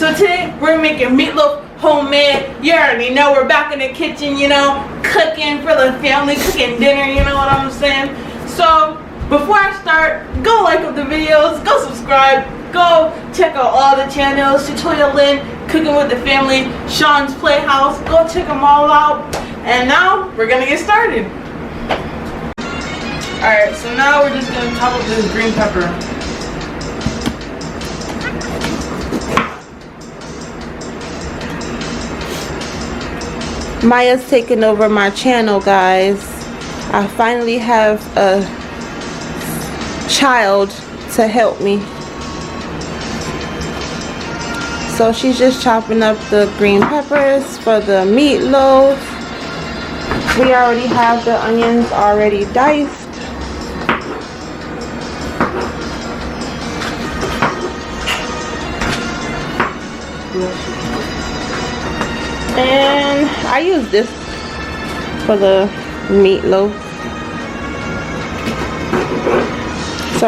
So today we're making meatloaf homemade. You already know we're back in the kitchen, you know, cooking for the family, cooking dinner, you know what I'm saying? So before I start, go like up the videos, go subscribe, go check out all the channels, ShatoyaLynn, Cooking with the Family, Sean's Playhouse, go check them all out. And now we're gonna get started. Alright, so now we're just gonna top up this green pepper. Maya's taking over my channel, guys. I finally have a child to help me. So she's just chopping up the green peppers for the meatloaf. We already have the onions already diced. And I use this for the meatloaf. So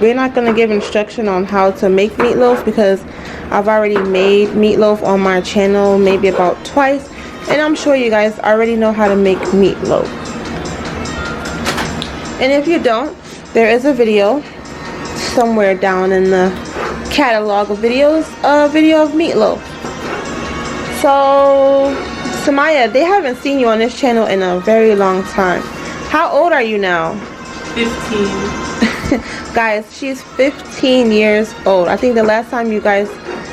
we're not gonna give instruction on how to make meatloaf because I've already made meatloaf on my channel maybe about twice, and I'm sure you guys already know how to make meatloaf. And if you don't, there is a video somewhere down in the catalog of videos, a video of meatloaf. So, Samaya, they haven't seen you on this channel in a very long time. How old are you now? 15. Guys, she's 15 years old. I think the last time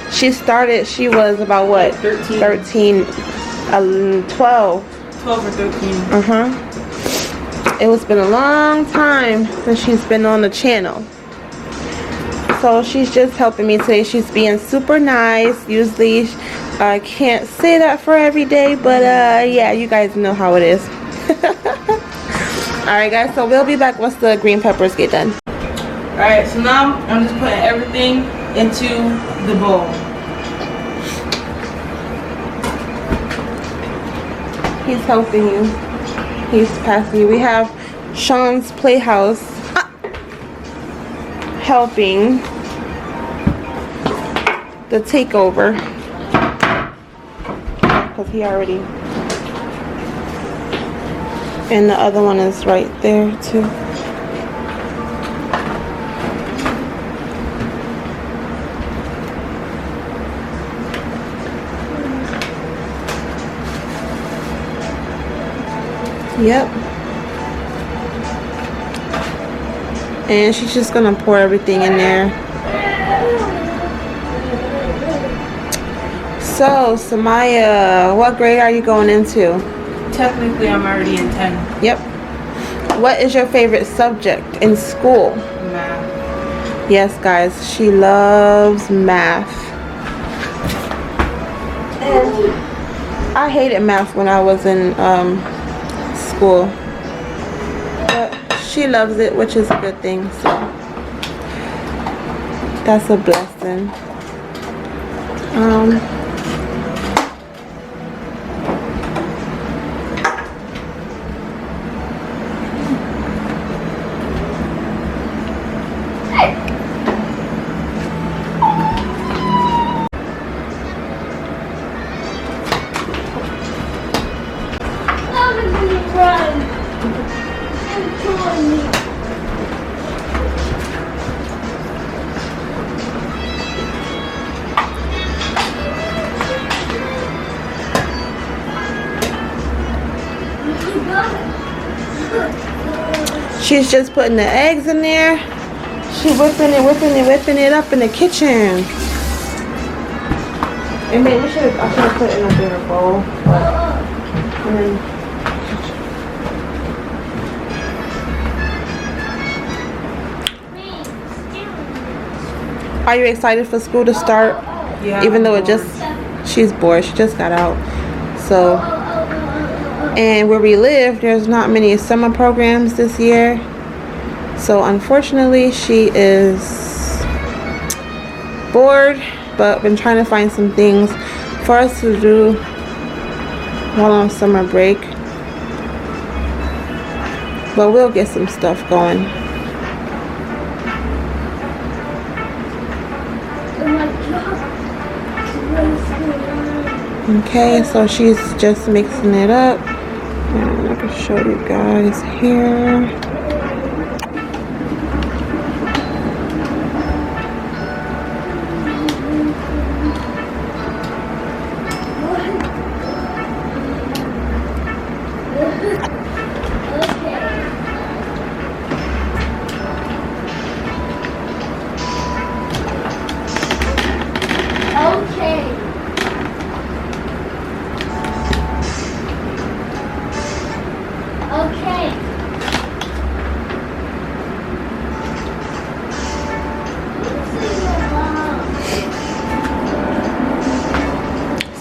she started, she was about what? 13. 12. 12 or 13. It's been a long time since she's been on the channel. So she's just helping me today. She's being super nice. Usually I can't say that for every day, but yeah, you guys know how it is. Alright guys, so we'll be back once the green peppers get done. Alright, so now I'm just putting everything into the bowl. He's helping you. He's passing you. We have Sean's Playhouse helping the takeover because he already, and the other one is right there too. Yep. And she's just gonna pour everything in there. So, Samaya, what grade are you going into? Technically, I'm already in 10. Yep. What is your favorite subject in school? Math. Yes, guys, she loves math. And I hated math when I was in school. But she loves it, which is a good thing, so that's a blessing. She's just putting the eggs in there. She's whipping it up in the kitchen. And maybe I should have put it in a bigger bowl. And then, are you excited for school to start? Yeah. Even though she's bored. She just got out. So, and where we live, there's not many summer programs this year. So unfortunately, she is bored, but been trying to find some things for us to do while on summer break. But we'll get some stuff going. Oh my God. Okay, so she's just mixing it up. And I can show you guys here.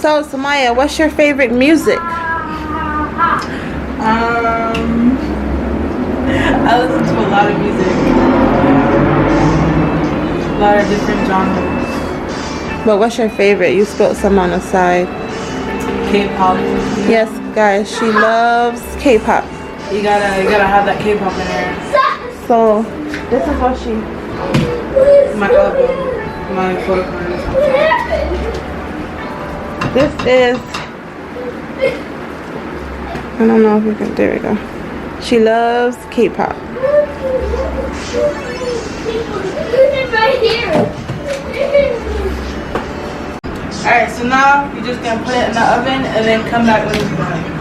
So, Samaya, what's your favorite music? I listen to a lot of music. A lot of different genres. But what's your favorite? You spilled some on the side. K-pop. Yes, guys, she loves K-pop. You gotta have that K-pop in there. So, this is what she... My album. My photo card. This is... I don't know if you can... There we go. She loves K-pop. Right here. Alright, so now you're just gonna put it in the oven and then come back when it's done.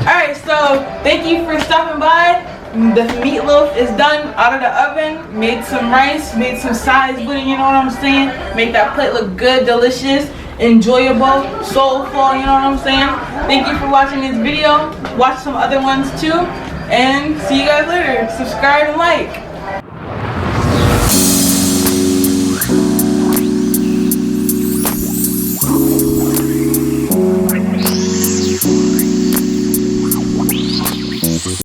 Alright, so thank you for stopping by. The meatloaf is done out of the oven. Made some rice, made some sides with it, you know what I'm saying? Make that plate look good, delicious, enjoyable, soulful, you know what I'm saying? Thank you for watching this video. Watch some other ones too. And see you guys later. Subscribe and like.